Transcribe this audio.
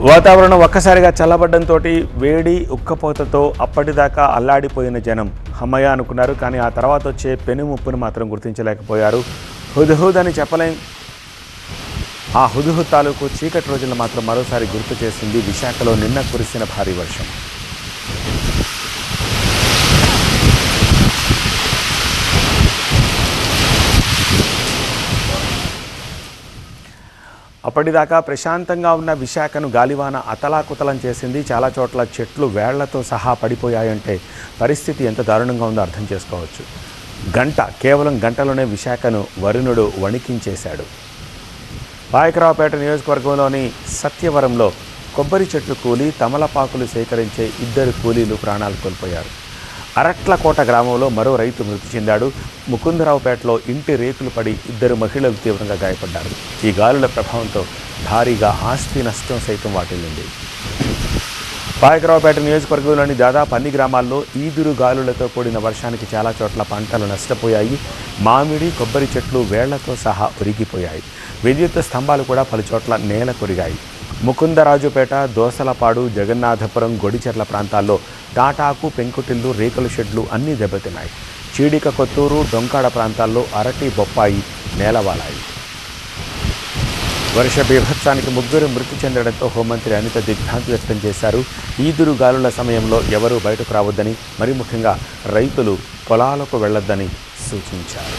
వాతావరణం ఒక్కసారిగా చల్లబడ్డంతో వేడి ఉక్కపోతతో అప్పటిదాకా అల్లాడిపోయిన జనం హమ్మయ్య అనుకున్నారు. కానీ ఆ తర్వాత వచ్చే పెనుముప్పును మాత్రం గుర్తించలేకపోయారు. హుద్హుద్ అని చెప్పలేం. ఆ హుద్హుద్ తాలూకు చీకటి రోజులను మాత్రం మరోసారి గుర్తు చేసింది విశాఖలో నిన్న కురిసిన భారీ వర్షం. అప్పటిదాకా ప్రశాంతంగా ఉన్న విశాఖను గాలివాన అతలాకుతలం చేసింది. చాలా చోట్ల చెట్లు వేళ్లతో సహా పడిపోయాయంటే పరిస్థితి ఎంత దారుణంగా ఉందో అర్థం చేసుకోవచ్చు. కేవలం గంటలోనే విశాఖను వరుణుడు వణికించేశాడు. పాయకరావుపేట నియోజకవర్గంలోని సత్యవరంలో కొబ్బరి చెట్లు కూలి తమలపాకులు సేకరించే 2 కూలీలు ప్రాణాలు కోల్పోయారు. అరట్లకోట గ్రామంలో మరో రైతు మృతి చెందాడు. ముకుందరావుపేటలో ఇంటి రేకులు పడి 2 మహిళలు తీవ్రంగా గాయపడ్డారు. ఈ గాలుల ప్రభావంతో భారీగా ఆస్తి నష్టం సైతం వాటిల్లింది. పాయకరావుపేట నియోజకవర్గంలోని దాదాపు అన్ని గ్రామాల్లో ఈదురు గాలులతో కూడిన వర్షానికి చాలా చోట్ల పంటలు నష్టపోయాయి. మామిడి కొబ్బరి చెట్లు వేళ్లతో సహా ఉరిగిపోయాయి. విద్యుత్ స్తంభాలు కూడా పలు చోట్ల నేల కొరిగాయి. ముకుందరాజుపేట, దోసలపాడు, జగన్నాథపురం, గొడిచెర్ల ప్రాంతాల్లో టాటాకు, పెంకుటిల్లు, రేకుల షెడ్లు అన్నీ దెబ్బతిన్నాయి. చీడిక, కొత్తూరు, డొంకాడ ప్రాంతాల్లో అరటి, బొప్పాయి నేలవాలాయి. వర్ష బీభత్సానికి 3 మృతి చెందడంతో హోంమంత్రి అనిత దిగ్భ్రాంతి వ్యక్తం చేశారు. ఈదురు గాలుల సమయంలో ఎవరూ బయటకు రావద్దని, మరి ముఖ్యంగా రైతులు పొలాలకు వెళ్లొద్దని సూచించారు.